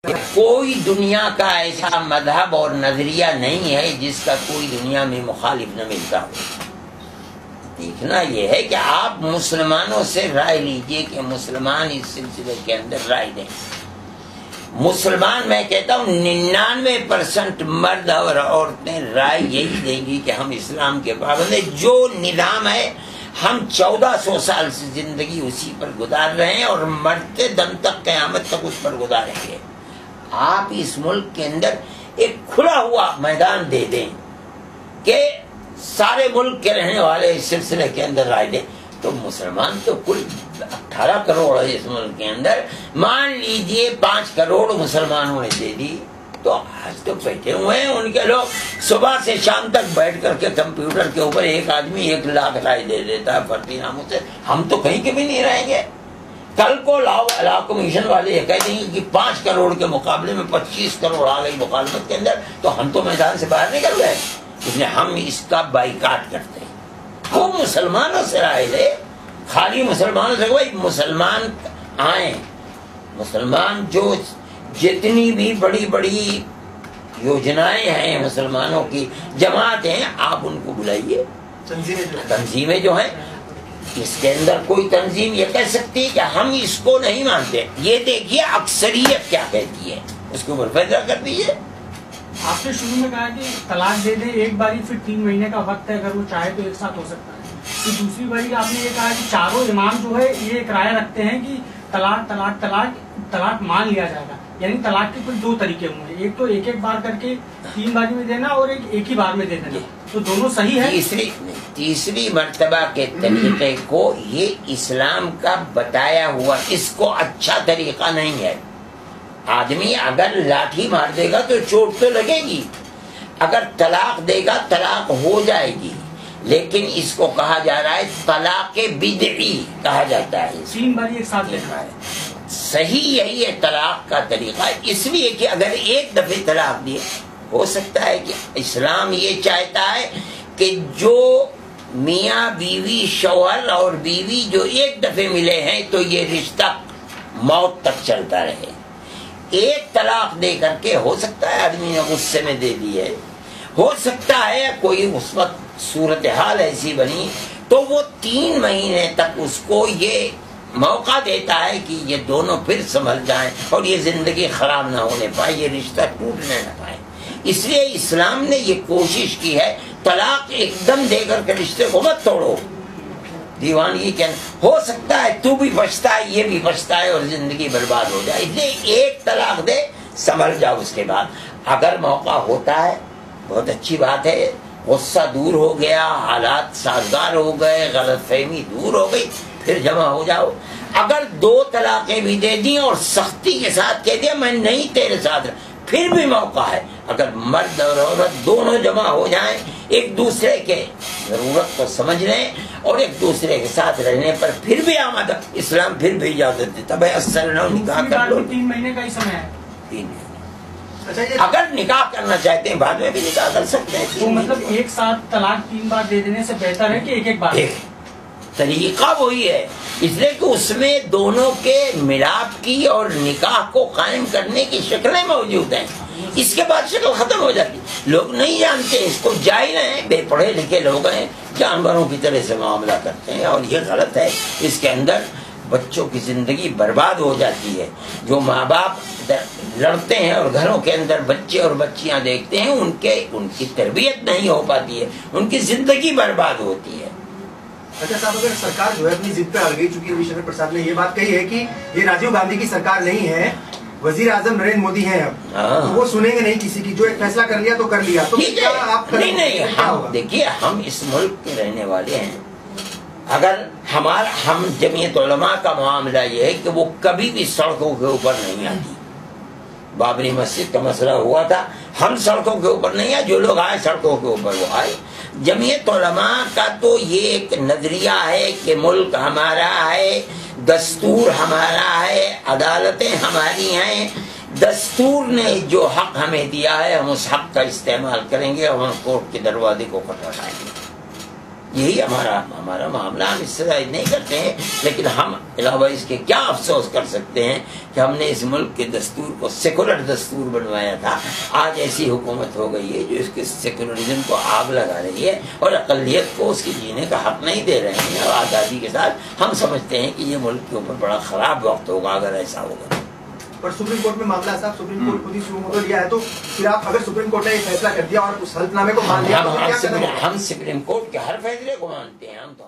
کوئی دنیا کا ایسا مذہب اور نظریہ نہیں ہے جس کا کوئی دنیا میں مخالف نہ ملتا ہو۔ دیکھنا یہ ہے کہ آپ مسلمانوں سے رائے لیجئے کہ مسلمان اس سلسلے کے اندر رائے دیں۔ مسلمان میں کہتا ہوں 99% مرد اور عورتیں رائے یہی دیں گی کہ ہم اسلام کے پابند ہیں۔ جو نظام ہے ہم 1400 سال سے زندگی اسی پر گزار رہے ہیں اور مرتے دم تک قیامت تک اس پر گزاریں گے۔ آپ اس ملک کے اندر ایک کھلا ہوا میدان دے دیں کہ سارے ملک کے رہنے والے اس سلسلے کے اندر رائے دیں، تو مسلمان تو کل 18 کروڑ ہے اس ملک کے اندر، مان لیجئے 5 کروڑ مسلمانوں نے دے دی، تو آج تو بیٹھے ہوئے ہیں ان کے لوگ صبح سے شام تک بیٹھ کر کے کمپیوٹر کے اوپر ایک آدمی 1 لاکھ رائے دے دیتا ہے فردی ناموں سے۔ ہم تو کہیں کے بھی نہیں رہیں گے۔ کل کو لا کمیشن والے یہ کہہ دیں گے کہ 5 کروڑ کے مقابلے میں 25 کروڑ آ گئی مخالفت کے اندر، تو ہم تو میدان سے باہر نکل گئے، اس لیے ہم اس کا بائیکاٹ کرتے ہیں۔ وہ مسلمانوں سے رائے لے، خالی مسلمانوں سے کوئی مسلمان آئیں، مسلمان جو جتنی بھی بڑی بڑی یوجنائیں ہیں مسلمانوں کی جماعت ہیں، آپ ان کو بلائیے۔ تنظیمیں جو ہیں، اس کے اندر کوئی تنظیم یہ کہہ سکتی ہے کہ ہم اس کو نہیں مانتے، یہ دیکھیے اکثریت کیا کہتی ہے، اس کے اوپر فیصلہ کر دیجیے۔ آپ نے شروع میں کہا کہ طلاق دے دیں ایک باری، پھر 3 مہینے کا وقت ہے، اگر وہ چاہے تو ایک ساتھ ہو سکتا ہے۔ پھر دوسری باری آپ نے یہ کہا کہ چاروں امام جو ہے یہ ایک رائے رکھتے ہیں کہ طلاق طلاق طلاق طلاق مان لیا جائے گا، یعنی طلاق کے کوئی 2 طریقے ہوں گے، ایک تو ایک بار کر کے 3 باری میں دینا اور ایک ہی بار میں دے دینا، تو دونوں صحیح ہے۔ تیسری مرتبہ کے طریقے کو یہ اسلام کا بتایا ہوا، اس کو اچھا طریقہ نہیں ہے۔ آدمی اگر لاٹھی مار دے گا تو چوٹ تو لگے گی، اگر طلاق دے گا طلاق ہو جائے گی، لیکن اس کو کہا جا رہا ہے طلاق بدعی کہا جاتا ہے۔ 3 باری ایک ساتھ دیکھا ہے، صحیح یہی ہے طلاق کا طریقہ، اس لیے کہ اگر ایک دفعہ طلاق دیے، ہو سکتا ہے کہ اسلام یہ چاہتا ہے کہ جو میاں بیوی شوہر اور بیوی جو ایک دفعہ ملے ہیں تو یہ رشتہ موت تک چلتا رہے۔ ایک طلاق دے کر کے ہو سکتا ہے آدمی نے غصے میں دے دی ہے، ہو سکتا ہے کوئی اس وقت صورتحال ایسی بنی تو وہ 3 مہینے تک اس کو یہ موقع دیتا ہے کہ یہ دونوں پھر سنبھل جائیں اور یہ زندگی خراب نہ ہونے پائے، یہ رشتہ ٹوٹنے نہ پائے۔ اس لیے اسلام نے یہ کوشش کی ہے طلاق ایک دم دے کر کے رشتے کو مت توڑو۔ دیوانگی کے ہو سکتا ہے تو بھی بچتا ہے یہ بھی بچتا ہے اور زندگی برباد ہو جائے، اس لیے ایک طلاق دے سنبھل جاؤ۔ اس کے بعد اگر موقع ہوتا ہے بہت اچھی بات ہے، غصہ دور ہو گیا، حالات سازگار ہو گئے، غلط فہمی دور ہو گئی، پھر جمع ہو جاؤ۔ اگر 2 طلاقیں بھی دے دیں اور سختی کے ساتھ کہہ دیا میں نہیں تیرے ساتھ، پھر بھی موقع ہے۔ اگر مرد اور عورت دونوں جمع ہو جائیں، ایک دوسرے کے ضرورت کو سمجھ لیں اور ایک دوسرے کے ساتھ رہنے پر پھر بھی آمادہ، اسلام پھر بھی اجازت دیتا ہے اصل نہ نکاح کر لو۔ 3 مہینے کا ہی سمے ہے۔ 3 مہینے اگر نکاح کرنا چاہتے ہیں بعد میں بھی نکاح کر سکتے ہیں۔ تو مطلب ایک ساتھ طلاق 3 بار دے دینے سے بہتر ہے کہ ایک بار؟ طریقہ وہی ہے، اس لیے کہ اس میں دونوں کے ملاپ کی اور نکاح کو قائم کرنے کی شکلیں موجود ہیں، اس کے بعد شکل ختم ہو جاتی۔ لوگ نہیں جانتے اس کو، جاہل ہیں، بے پڑھے لکھے لوگ ہیں، جانوروں کی طرح سے معاملہ کرتے ہیں، اور یہ غلط ہے۔ اس کے اندر بچوں کی زندگی برباد ہو جاتی ہے۔ جو ماں باپ لڑتے ہیں اور گھروں کے اندر بچے اور بچیاں دیکھتے ہیں، ان کی تربیت نہیں ہو پاتی ہے، ان کی زندگی برباد ہوتی ہے۔ اچھا صاحب، اگر سرکار جو ہے اپنی ضد پہ اڑ گئی، چونکہ روی شنکر پرساد نے یہ بات کہی ہے کہ یہ راجیو گاندھی کی سرکار نہیں ہے، وزیر اعظم نریندر مودی ہیں اب، تو وہ سنیں گے نہیں کسی کی، جو ایک فیصلہ کر لیا تو کر لیا، تو کیا آپ نہیں ہم دیکھیے، ہم اس ملک کے رہنے والے ہیں، اگر ہم جمعیت علماء کا معاملہ یہ ہے کہ وہ کبھی بھی سڑکوں کے اوپر نہیں آتی۔ بابری مسجد کا مسئلہ ہوا تھا، ہم سڑکوں کے اوپر نہیں آئے، جو لوگ آئے سڑکوں کے اوپر وہ آئے۔ جمعیت علماء کا تو یہ ایک نظریہ ہے کہ ملک ہمارا ہے، دستور ہمارا ہے، عدالتیں ہماری ہیں، دستور نے جو حق ہمیں دیا ہے ہم اس حق کا استعمال کریں گے اور ہم کورٹ کے دروازے کو کھٹکھٹائیں گے۔ یہی ہمارا معاملہ. ہم اس سے نہیں کرتے ہیں، لیکن ہم علاوہ اس کے کیا افسوس کر سکتے ہیں کہ ہم نے اس ملک کے دستور کو سیکولر دستور بنوایا تھا. آج ایسی حکومت ہو گئی ہے جو اس کے سیکولرزم کو آگ لگا رہی ہے اور اقلیت کو اس کے جینے کا حق نہیں دے رہے ہیں. اور آزادی کے ساتھ ہم سمجھتے ہیں کہ یہ ملک کے اوپر بڑا خراب وقت ہوگا اگر ایسا ہوگا. پر سپریم کورٹ میں معاملہ صاحب سپریم کورٹ خود ہی سو لیا ہے، تو پھر آپ اگر سپریم کورٹ نے یہ فیصلہ کر دیا اور اس حلف نامے کو مان لیا، ہم سپریم کورٹ کے ہر فیصلے کو مانتے ہیں. ہم تو